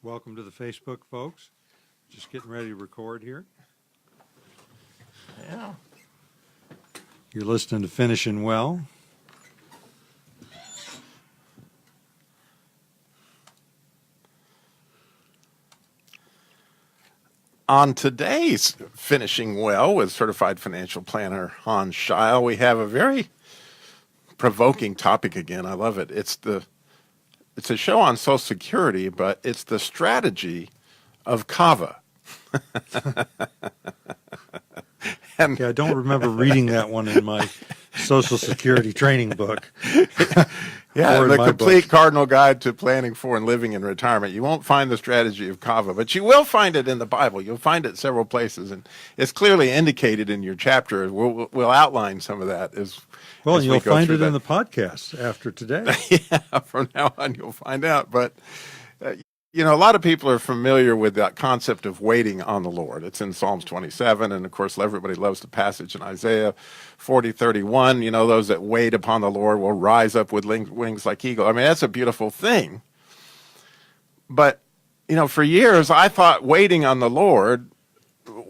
Welcome to the Facebook, folks. Just getting ready to record here. Yeah. You're listening to Finishing Well. On today's Finishing Well with Certified Financial Planner Hans Scheil, we have a very provoking topic again. I love it. It's a show on Social Security, but it's the strategy of QAVAH. And I don't remember reading that one in my Social Security training book. Yeah, the complete cardinal guide to planning for and living in retirement. You won't find the strategy of QAVAH, but you will find it in the Bible. You'll find it several places, and it's clearly indicated in your chapter. We'll outline some of that as well. As You'll find it that. in the podcast after today. Yeah, from now on you'll find out. But a lot of people are familiar with that concept of waiting on the Lord. It's in Psalms 27, and of course everybody loves the passage in Isaiah 40:31. Those that wait upon the Lord will rise up with wings like eagle. I mean, that's a beautiful thing. But for years I thought waiting on the Lord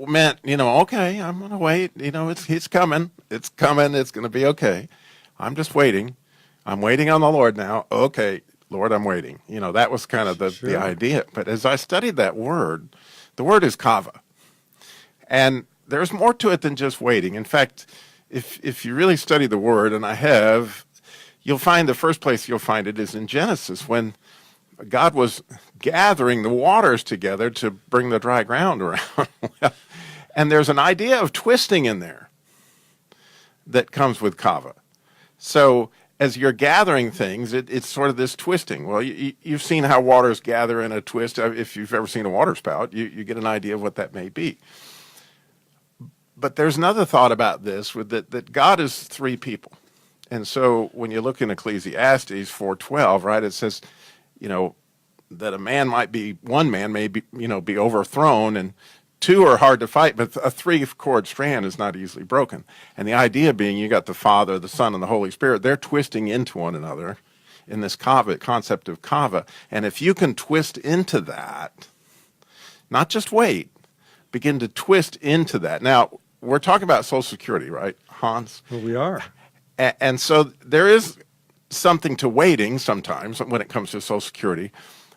meant, okay, I'm going to wait. He's coming. It's coming. It's going to be okay. I'm just waiting. I'm waiting on the Lord now. Okay. Lord, I'm waiting. That was kind of the idea. But as I studied that word, the word is QAVAH. And there's more to it than just waiting. In fact, if you really study the word, and I have, you'll find the first place you'll find it is in Genesis, when God was gathering the waters together to bring the dry ground around. And there's an idea of twisting in there that comes with QAVAH. So as you're gathering things, it's sort of this twisting. Well, you've seen how waters gather in a twist. If you've ever seen a water spout, you get an idea of what that may be. But there's another thought about this, that God is three people. And so when you look in Ecclesiastes 4:12, right, it says, that one man may be overthrown, and two are hard to fight, but a three-cord strand is not easily broken. And the idea being, you got the Father, the Son, and the Holy Spirit. They're twisting into one another in this concept of QAVAH. And if you can twist into that, not just wait, begin to twist into that. Now, we're talking about Social Security, right, Hans? Well, we are. And so there is something to waiting sometimes when it comes to Social Security,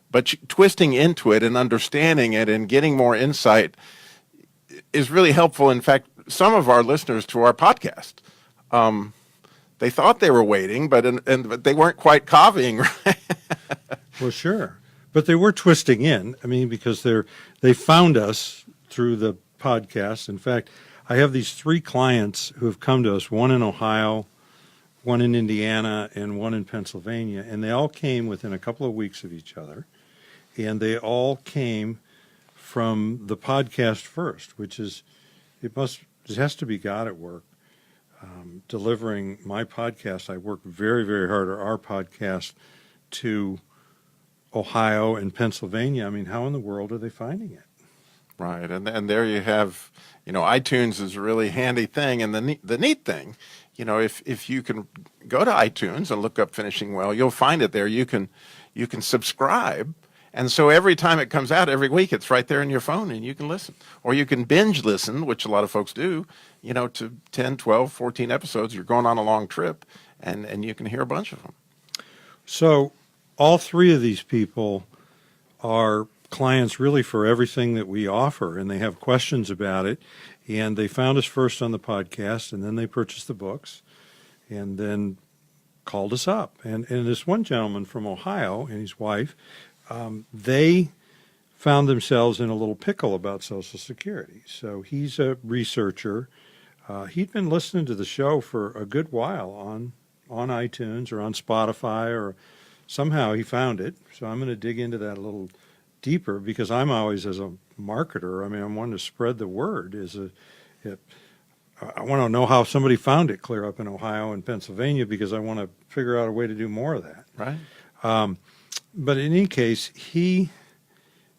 but twisting into it and understanding it and getting more insight is really helpful. In fact, some of our listeners to our podcast, they thought they were waiting, but they weren't quite QAVAHing, right? Well, sure. But they were twisting in. I mean, because they found us through the podcast. In fact, I have these three clients who have come to us, one in Ohio, one in Indiana, and one in Pennsylvania, and they all came within a couple of weeks of each other, and they all came from the podcast first, which is, it has to be God at work. Delivering my podcast, I work very, very hard, or our podcast, to Ohio and Pennsylvania. I mean, how in the world are they finding it? Right, and there you have, iTunes is a really handy thing, and the neat thing, if you can go to iTunes and look up Finishing Well, you'll find it there. You can subscribe, and so every time it comes out every week, it's right there in your phone, and you can listen. Or you can binge listen, which a lot of folks do, to 10, 12, 14 episodes. You're going on a long trip, and you can hear a bunch of them. So all three of these people are clients really for everything that we offer, and they have questions about it. And they found us first on the podcast, and then they purchased the books, and then called us up. And this one gentleman from Ohio and his wife, they found themselves in a little pickle about Social Security. So he's a researcher. He'd been listening to the show for a good while on iTunes or on Spotify, or somehow he found it. So I'm going to dig into that a little deeper, because I'm always, as a marketer, I'm wanting to spread the word. I want to know how somebody found it clear up in Ohio and Pennsylvania, because I want to figure out a way to do more of that. Right. But in any case, he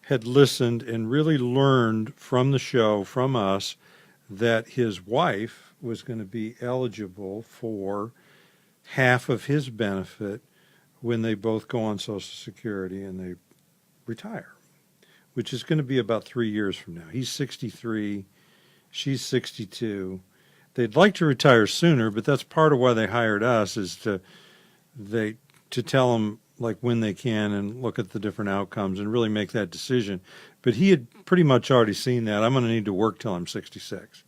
had listened and really learned from the show, from us, that his wife was going to be eligible for half of his benefit when they both go on Social Security and they retire. which is going to be about 3 years from now. He's 63, she's 62. They'd like to retire sooner, but that's part of why they hired us, is to tell them like when they can and look at the different outcomes and really make that decision. But he had pretty much already seen that. I'm going to need to work till I'm 66.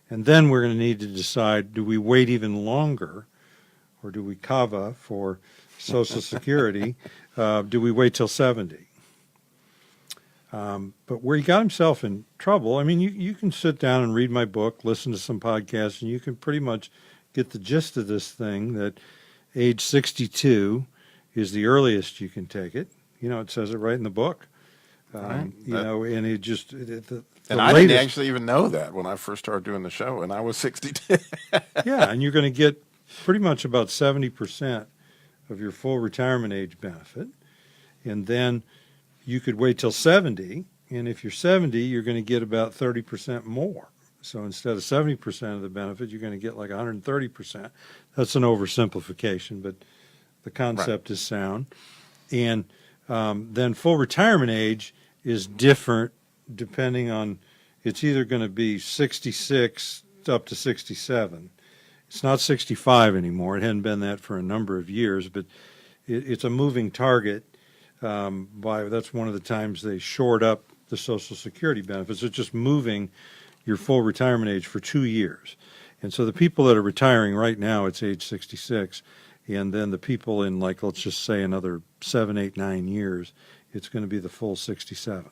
And then we're going to need to decide, do we wait even longer, or do we QAVAH for Social Security? Do we wait till 70? But where he got himself in trouble, I mean, you can sit down and read my book, listen to some podcasts, and you can pretty much get the gist of this thing, that age 62 is the earliest you can take it. You know, it says it right in the book. Right. You know, and it just... the I latest, didn't actually even know that when I first started doing the show, and I was 62. yeah, and you're going to get pretty much about 70% of your full retirement age benefit. And then you could wait till 70, and if you're 70, you're going to get about 30% more. So instead of 70% of the benefit, you're going to get like 130%. That's an oversimplification, but the concept is sound. And then full retirement age is different depending on, it's either going to be 66 up to 67. It's not 65 anymore. It hadn't been that for a number of years, but it's a moving target. That's one of the times they shored up the Social Security benefits. It's just moving your full retirement age for 2 years. And so the people that are retiring right now, it's age 66. And then the people in, like, let's just say another 7, 8, 9 years, it's going to be the full 67.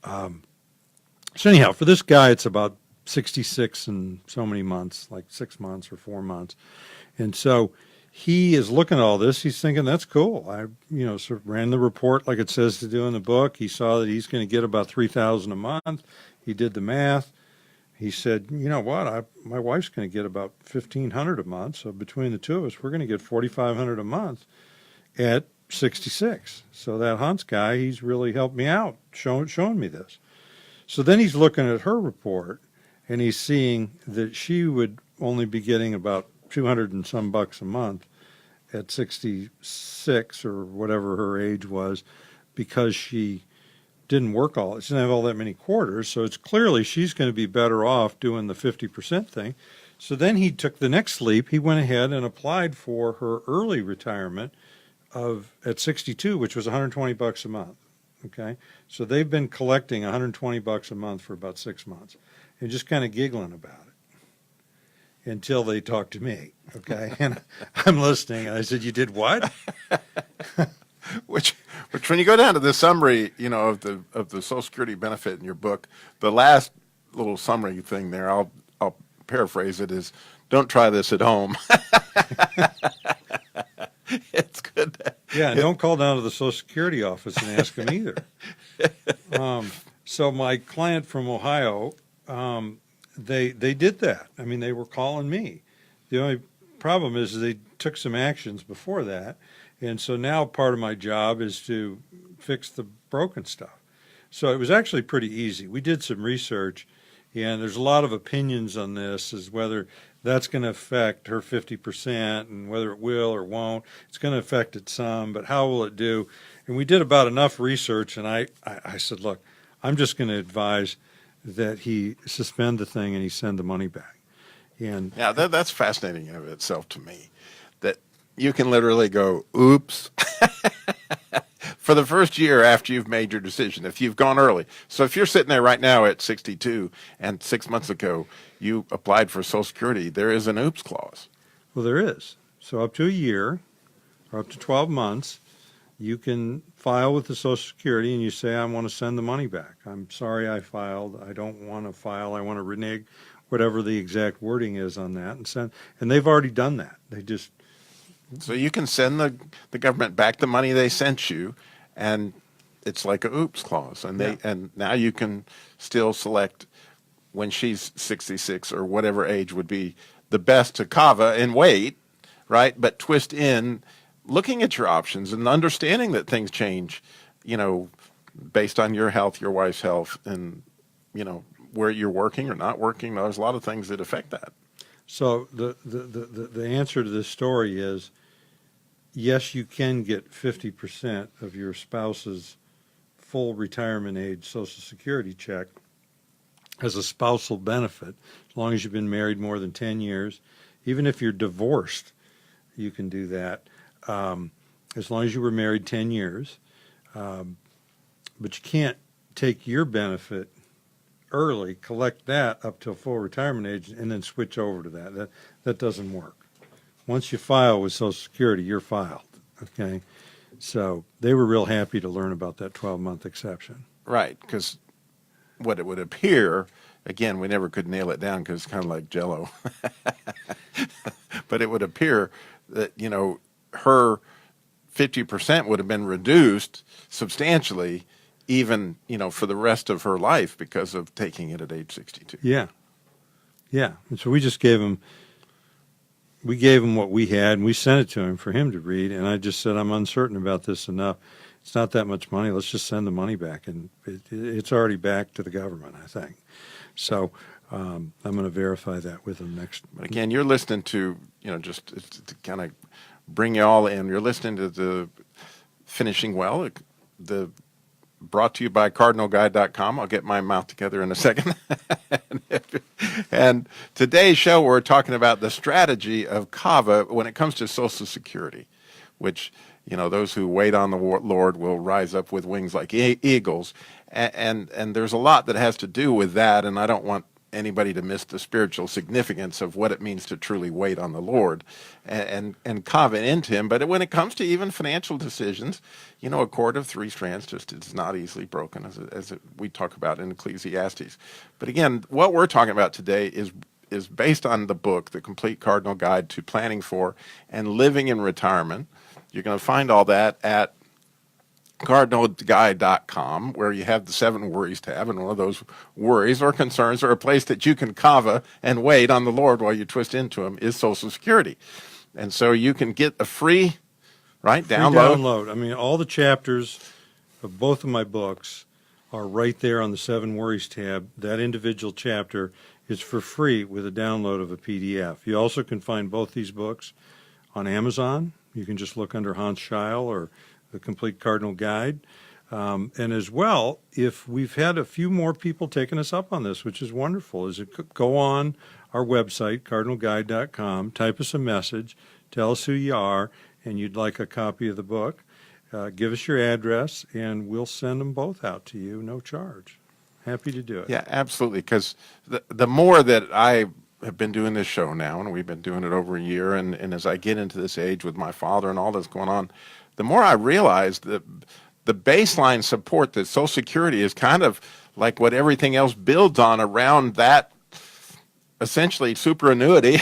So anyhow, for this guy, it's about 66 and so many months, like 6 months or 4 months. And so he is looking at all this. He's thinking, that's cool. I, sort of ran the report like it says to do in the book. He saw that he's going to get about $3,000 a month. He did the math. He said, you know what, my wife's going to get about $1,500 a month. So between the two of us, we're going to get $4,500 a month at 66. So that Hans guy, he's really helped me out, showing me this. So then he's looking at her report, and he's seeing that she would only be getting about 200 and some bucks a month at 66 or whatever her age was, because she didn't work she didn't have all that many quarters. So it's clearly she's going to be better off doing the 50% thing. So then he took the next leap. He went ahead and applied for her early retirement at 62, which was 120 bucks a month. Okay. So they've been collecting 120 bucks a month for about 6 months and just kind of giggling about it until they talked to me. Okay. And I'm listening. And I said, you did what? Which when you go down to the summary, of the Social Security benefit in your book, the last little summary thing there, I'll paraphrase it, is, don't try this at home. It's good. Yeah, and don't call down to the Social Security office and ask them either. So my client from Ohio, they did that. I mean, they were calling me. The only problem is they took some actions before that. And so now part of my job is to fix the broken stuff. So it was actually pretty easy. We did some research, and there's a lot of opinions on this, as whether that's going to affect her 50% and whether it will or won't. It's going to affect it some, but how will it do? And we did about enough research, and I said, look, I'm just going to advise that he suspend the thing and he send the money back. And yeah, that's fascinating in of itself to me, that you can literally go, oops, for the first year after you've made your decision, if you've gone early. So if you're sitting there right now at 62 and 6 months ago you applied for Social Security, there is an oops clause. Well, there is. So up to a year or up to 12 months, you can file with the Social Security and you say, I want to send the money back. I'm sorry I filed. I don't want to file. I want to renege, whatever the exact wording is on that, and send. And they've already done that. They just... So you can send the government back the money they sent you, and it's like a oops clause. And and now you can still select when she's 66 or whatever age would be the best to QAVAH and wait, right? But twist in looking at your options and understanding that things change, based on your health, your wife's health, and, where you're working or not working. There's a lot of things that affect that. So the answer to this story is, yes, you can get 50% of your spouse's full retirement age Social Security check as a spousal benefit, as long as you've been married more than 10 years. Even if you're divorced, you can do that, as long as you were married 10 years. But you can't take your benefit early, collect that up till full retirement age, and then switch over to that. That doesn't work. Once you file with Social Security, you're filed, okay? So they were real happy to learn about that 12-month exception. Right, because what it would appear, again, we never could nail it down because it's kind of like Jell-O. But it would appear that, her 50% would have been reduced substantially, even, for the rest of her life because of taking it at age 62. Yeah. And so we just gave him what we had, and we sent it to him for him to read. And I just said, I'm uncertain about this enough. It's not that much money. Let's just send the money back. And it's already back to the government, I think. So I'm going to verify that with him next. But again, you're listening to, just to kind of bring you all in. You're listening to the Finishing Well, brought to you by CardinalGuide.com. I'll get my mouth together in a second. And today's show, we're talking about the strategy of QAVAH when it comes to Social Security, which, those who wait on the Lord will rise up with wings like eagles. And there's a lot that has to do with that, and I don't want anybody to miss the spiritual significance of what it means to truly wait on the Lord and covet into him. But when it comes to even financial decisions, a cord of three strands just is not easily broken, as we talk about in Ecclesiastes. But again, what we're talking about today is based on the book, The Complete Cardinal Guide to Planning for and Living in Retirement. You're going to find all that at CardinalGuide.com, where you have the 7 worries tab, and one of those worries or concerns or a place that you can QAVAH and wait on the Lord while you twist into him is Social Security. And so you can get a free download. I mean, all the chapters of both of my books are right there on the 7 worries tab. That individual chapter is for free with a download of a PDF. You also can find both these books on Amazon. You can just look under Hans Scheil or The Complete Cardinal Guide. And as well, if we've had a few more people taking us up on this, which is wonderful, is go on our website, cardinalguide.com, type us a message, tell us who you are, and you'd like a copy of the book. Give us your address, and we'll send them both out to you, no charge. Happy to do it. Yeah, absolutely, because the more that I have been doing this show now, and we've been doing it over a year, and as I get into this age with my father and all that's going on, the more I realize that the baseline support that Social Security is kind of like what everything else builds on around that essentially superannuity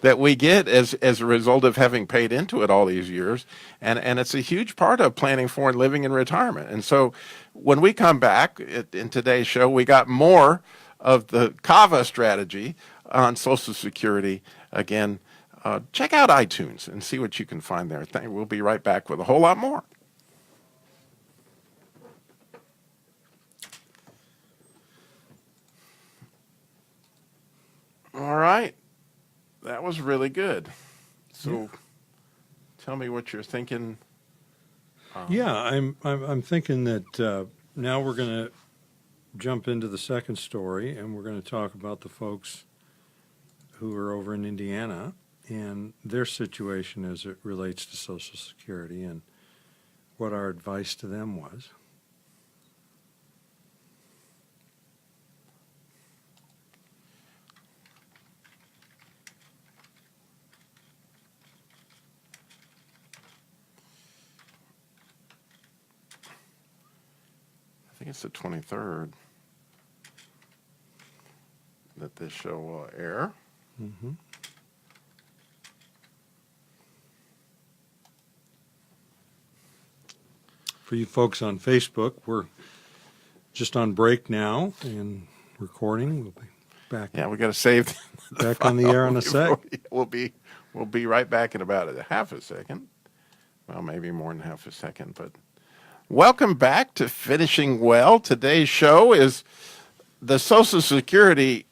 that we get as a result of having paid into it all these years. And it's a huge part of planning for and living in retirement. And so when we come back in today's show, we got more of the QAVAH strategy on Social Security. Again, check out iTunes and see what you can find there. We'll be right back with a whole lot more. All right. That was really good. So tell me what you're thinking. I'm thinking that now we're going to jump into the second story, and we're going to talk about the folks who are over in Indiana and their situation as it relates to Social Security and what our advice to them was. I think it's the 23rd that this show will air. Mm-hmm. For you folks on Facebook, we're just on break now and recording. We'll be back. Yeah, we got to save back on the air in a sec. We'll be right back in about a half a second. Well, maybe more than half a second, but welcome back to Finishing Well. Today's show is the Social Security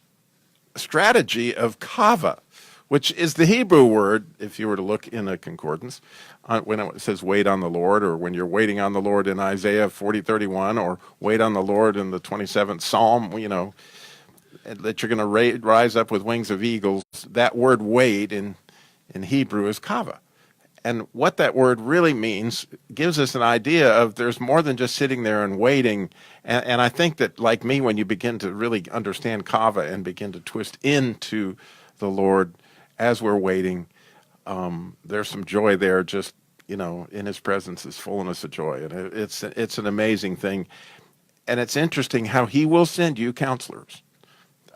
strategy of QAVAH, which is the Hebrew word, if you were to look in a concordance, when it says wait on the Lord, or when you're waiting on the Lord in Isaiah 40:31, or wait on the Lord in the 27th Psalm, that you're going to rise up with wings of eagles. That word wait in Hebrew is QAVAH. And what that word really means gives us an idea of there's more than just sitting there and waiting. And I think that, like me, when you begin to really understand QAVAH and begin to twist into the Lord as we're waiting, there's some joy there. Just, in His presence is fullness of joy. And it's an amazing thing. And it's interesting how He will send you counselors.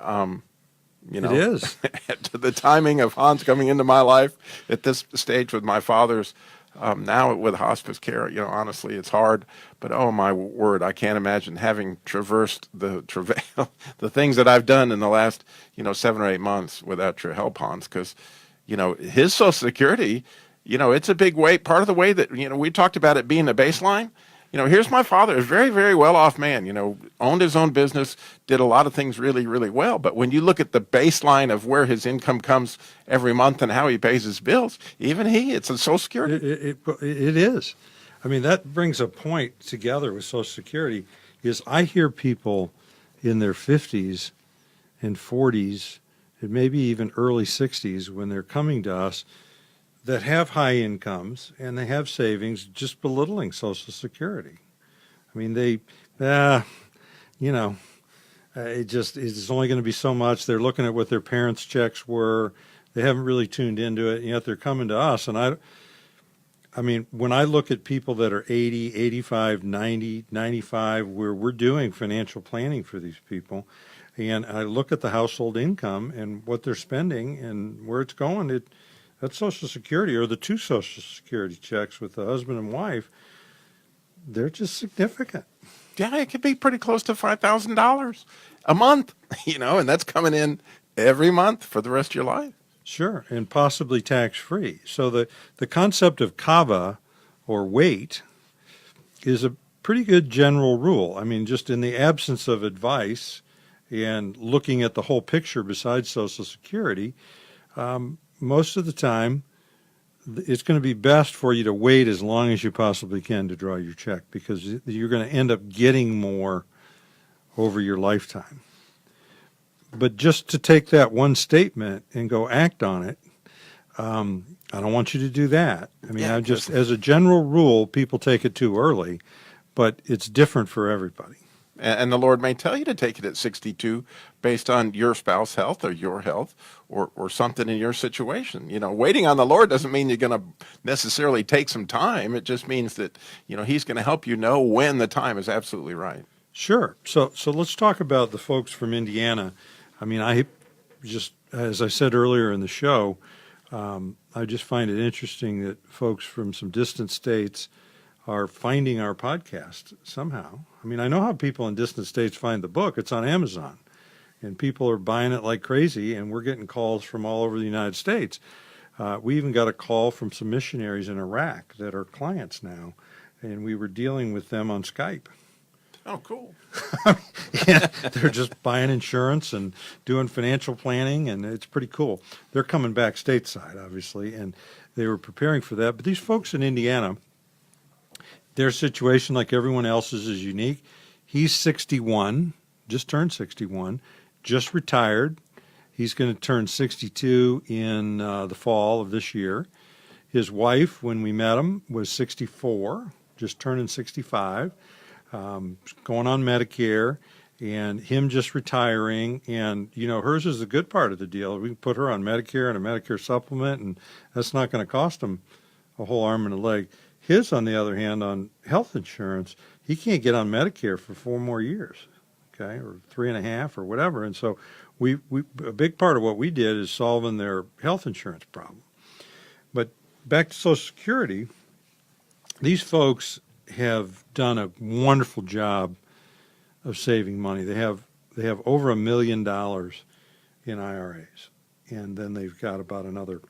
It is. To the timing of Hans coming into my life at this stage with my father's, now with hospice care, honestly, it's hard. But oh my word, I can't imagine having traversed the travail, the things that I've done in the last, 7 or 8 months without your help, Hans, because, his Social Security, it's a big weight. Part of the way that, we talked about it being a baseline. Here's my father, a very, very well-off man, owned his own business, did a lot of things really, really well. But when you look at the baseline of where his income comes every month and how he pays his bills, even it's a Social Security. It is. I mean, that brings a point together with Social Security, is I hear people in their 50s and 40s and maybe even early 60s when they're coming to us that have high incomes and they have savings, just belittling Social Security. I mean, it's only going to be so much. They're looking at what their parents' checks were. They haven't really tuned into it, and yet they're coming to us. And I mean, when I look at people that are 80, 85, 90, 95, where we're doing financial planning for these people, and I look at the household income and what they're spending and where it's going, that's Social Security, or the 2 Social Security checks with the husband and wife, they're just significant. Yeah, it could be pretty close to $5,000 a month, and that's coming in every month for the rest of your life. Sure, and possibly tax-free. So the concept of QAVAH, or wait, is a pretty good general rule. I mean, just in the absence of advice and looking at the whole picture besides Social Security, most of the time, it's going to be best for you to wait as long as you possibly can to draw your check, because you're going to end up getting more over your lifetime. But just to take that one statement and go act on it, I don't want you to do that. I mean, as a general rule, people take it too early, but it's different for everybody. And the Lord may tell you to take it at 62 based on your spouse's health or your health or something in your situation. Waiting on the Lord doesn't mean you're going to necessarily take some time. It just means that, He's going to help you know when the time is absolutely right. Sure. So let's talk about the folks from Indiana. I mean, as I said earlier in the show, I just find it interesting that folks from some distant states are finding our podcast somehow. I mean, I know how people in distant states find the book. It's on Amazon, and people are buying it like crazy, and we're getting calls from all over the United States. We even got a call from some missionaries in Iraq that are clients now, and we were dealing with them on Skype. Oh, cool. Yeah, they're just buying insurance and doing financial planning, and it's pretty cool. They're coming back stateside, obviously, and they were preparing for that. But these folks in Indiana, their situation, like everyone else's, is unique. He's 61, just turned 61, just retired. He's going to turn 62 in the fall of this year. His wife, when we met him, was 64, just turning 65, going on Medicare, and him just retiring. And, hers is the good part of the deal. We can put her on Medicare and a Medicare supplement, and that's not going to cost him a whole arm and a leg. His, on the other hand, on health insurance, he can't get on Medicare for 4 more years, okay, or 3.5 or whatever. And so we a big part of what we did is solving their health insurance problem. But back to Social Security, these folks have done a wonderful job of saving money. They have over $1 million in IRAs, and then they've got about another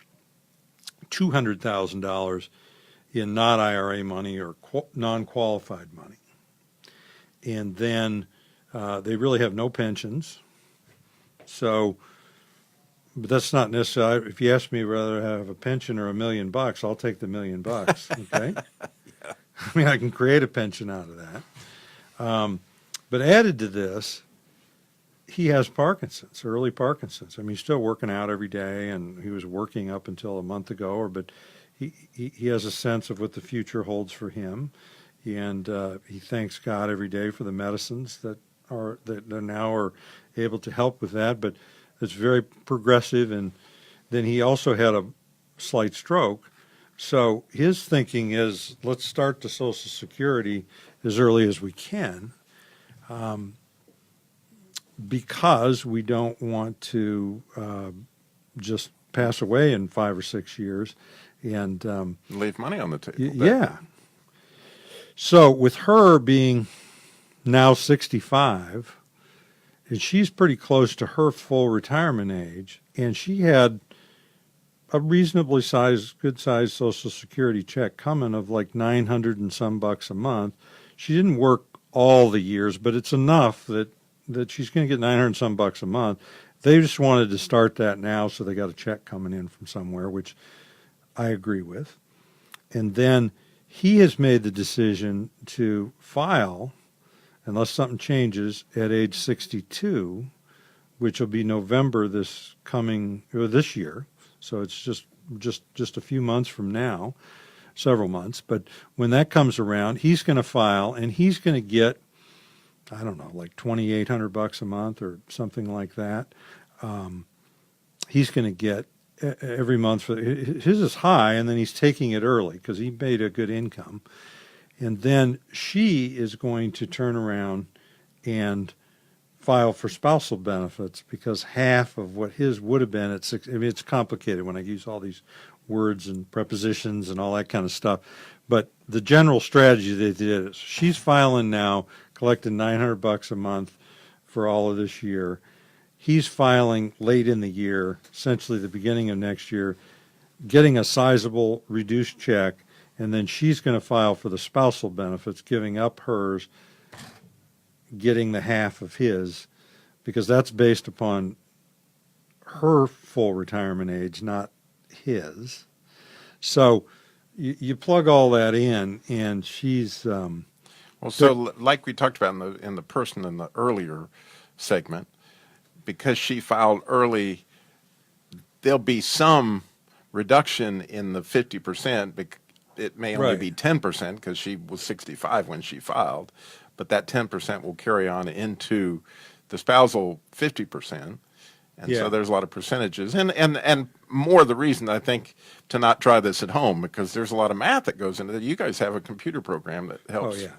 $200,000 in not IRA money or non-qualified money. And then they really have no pensions. So But that's not necessarily, if you ask me whether I have a pension or $1 million, I'll take the $1 million, okay? I mean, I can create a pension out of that. But added to this, he has Parkinson's, early Parkinson's. I mean, he's still working out every day, and he was working up until a month ago, but he has a sense of what the future holds for him, and he thanks God every day for the medicines that now are able to help with that, but it's very progressive. And then he also had a slight stroke. So his thinking is, let's start the Social Security as early as we can, because we don't want to just pass away in 5 or 6 years and leave money on the table. Yeah. So with her being now 65, and she's pretty close to her full retirement age, and she had a reasonably good sized Social Security check coming of like 900 and some bucks a month. She didn't work all the years, but it's enough that she's going to get 900 and some bucks a month. They just wanted to start that now, so they got a check coming in from somewhere, which I agree with. And then he has made the decision to file, unless something changes, at age 62, which will be November this year. So it's just a few months from now, several months. But when that comes around, he's going to file, and he's going to get, I don't know, like $2,800 a month or something like that. He's going to get every month. His is high, and then he's taking it early because he made a good income. And then she is going to turn around and file for spousal benefits, because half of what his would have been at 6, I mean, it's complicated when I use all these words and prepositions and all that kind of stuff. But the general strategy they did is she's filing now, collecting $900 a month for all of this year. He's filing late in the year, essentially the beginning of next year, getting a sizable reduced check, and then she's going to file for the spousal benefits, giving up hers, getting the half of his, because that's based upon her full retirement age, not his. So you plug all that in, and she's so like we talked about in the person in the earlier segment, because she filed early, there'll be some reduction in the 50%. It may only be 10% because she was 65 when she filed, but that 10% will carry on into the spousal 50%. And so there's a lot of percentages. And more the reason, I think, to not try this at home, because there's a lot of math that goes into it. You guys have a computer program that helps. Oh, yeah.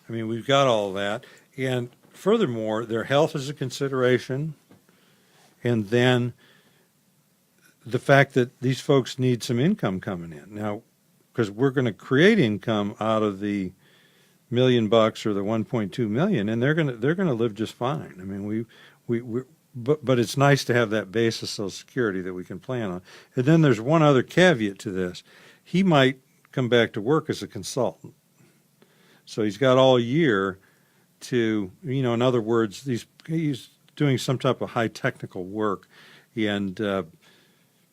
I mean, we've got all of that. And furthermore, their health is a consideration. And then the fact that these folks need some income coming in. Now, because we're going to create income out of the $1 million or the 1.2 million, and they're going to live just fine. I mean, but it's nice to have that base of Social Security that we can plan on. And then there's one other caveat to this: he might come back to work as a consultant, so he's got all year to, in other words, he's doing some type of high technical work, and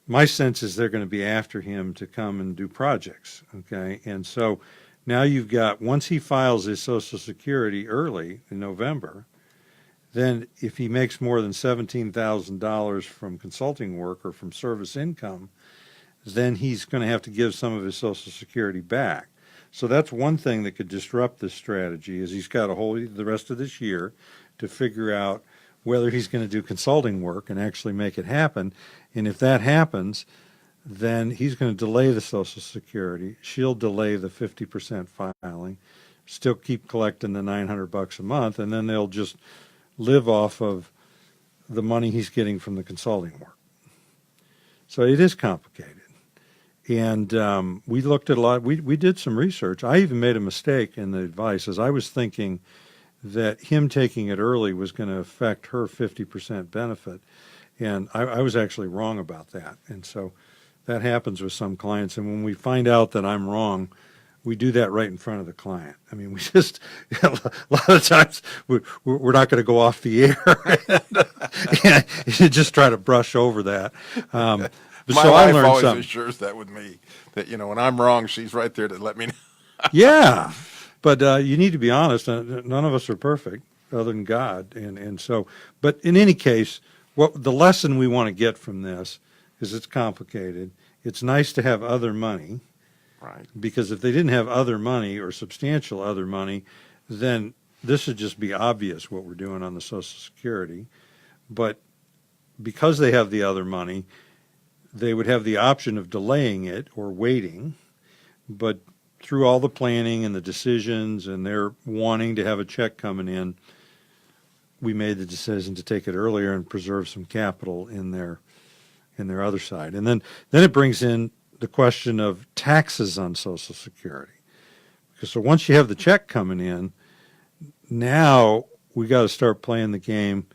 my sense is they're going to be after him to come and do projects, okay? And so now you've got, once he files his Social Security early in November, then if he makes more than $17,000 from consulting work or from service income, then he's going to have to give some of his Social Security back. So that's one thing that could disrupt this strategy, is he's got the rest of this year to figure out whether he's going to do consulting work and actually make it happen. And if that happens, then he's going to delay the Social Security. She'll delay the 50% filing, still keep collecting the $900 a month, and then they'll just live off of the money he's getting from the consulting work. So it is complicated. And we looked at a lot. We did some research. I even made a mistake in the advice, as I was thinking that him taking it early was going to affect her 50% benefit. And I was actually wrong about that. And so that happens with some clients. And when we find out that I'm wrong, we do that right in front of the client. I mean, we just, a lot of times we're not going to go off the air and just try to brush over that. But My so I wife learned always something. assures that with me, that, when I'm wrong, she's right there to let me know. Yeah, but you need to be honest. None of us are perfect, other than God, and so. But in any case, what the lesson we want to get from this is it's complicated. It's nice to have other money, Right. because if they didn't have other money or substantial other money, then this would just be obvious what we're doing on the Social Security. But because they have the other money, they would have the option of delaying it or waiting. But through all the planning and the decisions and their wanting to have a check coming in, we made the decision to take it earlier and preserve some capital in their other side. And then it brings in the question of taxes on Social Security. Because so once you have the check coming in, now we got to start playing the game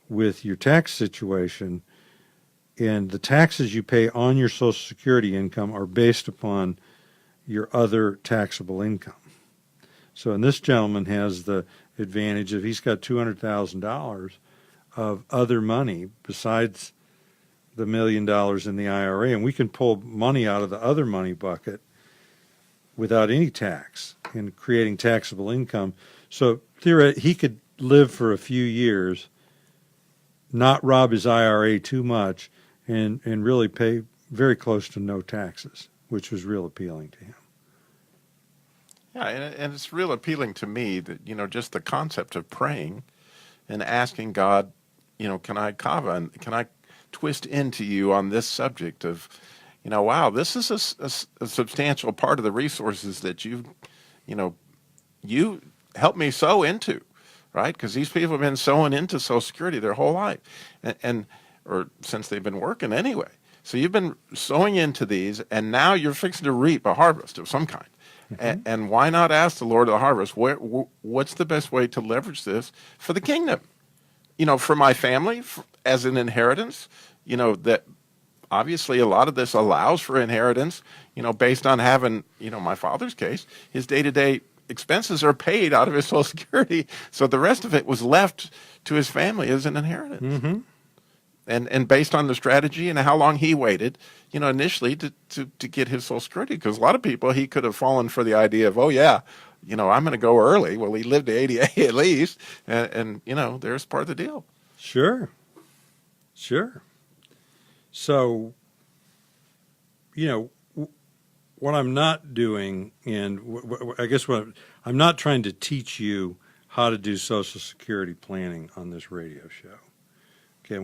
with your tax situation. And the taxes you pay on your Social Security income are based upon your other taxable income. So, and this gentleman has the advantage of he's got $200,000 of other money besides the $1 million in the IRA, and we can pull money out of the other money bucket without any tax and creating taxable income. So theoretically, he could live for a few years, not rob his IRA too much, and really pay very close to no taxes, which was real appealing to him. Yeah, and it's real appealing to me that, just the concept of praying and asking God, can I QAVAH, and can I twist into you on this subject of, wow, this is a substantial part of the resources that you helped me sow into, right? Because these people have been sowing into Social Security their whole life, or since they've been working anyway. So you've been sowing into these, and now you're fixing to reap a harvest of some kind. Mm-hmm. And why not ask the Lord of the harvest, what's the best way to leverage this for the kingdom? For my family, as an inheritance, that obviously a lot of this allows for inheritance, based on having, my father's case, his day-to-day expenses are paid out of his Social Security. So the rest of it was left to his family as an inheritance. Mm-hmm. And based on the strategy and how long he waited, initially to get his Social Security, because a lot of people, he could have fallen for the idea of, oh yeah, I'm going to go early. Well, he lived to 88 at least, and there's part of the deal. Sure. So, what I'm not doing, and I guess I'm not trying to teach you how to do Social Security planning on this radio show. Okay,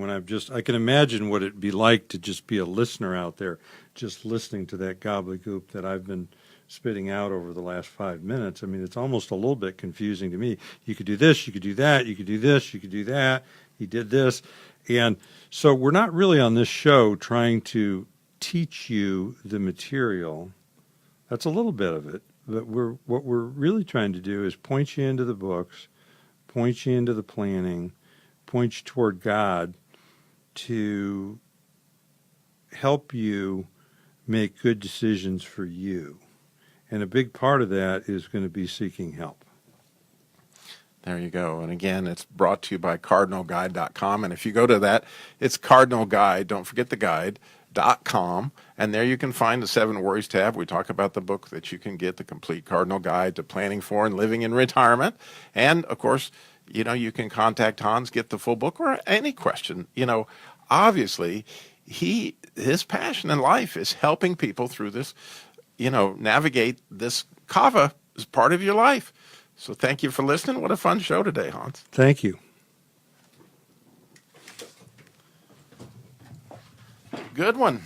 I can imagine what it'd be like to just be a listener out there, just listening to that gobbledygook that I've been spitting out over the last 5 minutes. I mean, it's almost a little bit confusing to me. You could do this, you could do that, you could do this, you could do that. He did this. And so we're not really on this show trying to teach you the material. That's a little bit of it. But what we're really trying to do is point you into the books, point you into the planning, point you toward God to help you make good decisions for you. And a big part of that is going to be seeking help. There you go. And again, it's brought to you by cardinalguide.com. And if you go to that, it's Cardinal Guide. Don't forget the guide.com. And there you can find the 7 Worries tab. We talk about the book that you can get, the complete Cardinal Guide to planning for and living in retirement. And of course, you can contact Hans, get the full book, or any question. Obviously, his passion in life is helping people through this, navigate this QAVAH as part of your life. So thank you for listening. What a fun show today, Hans. Thank you. Good one.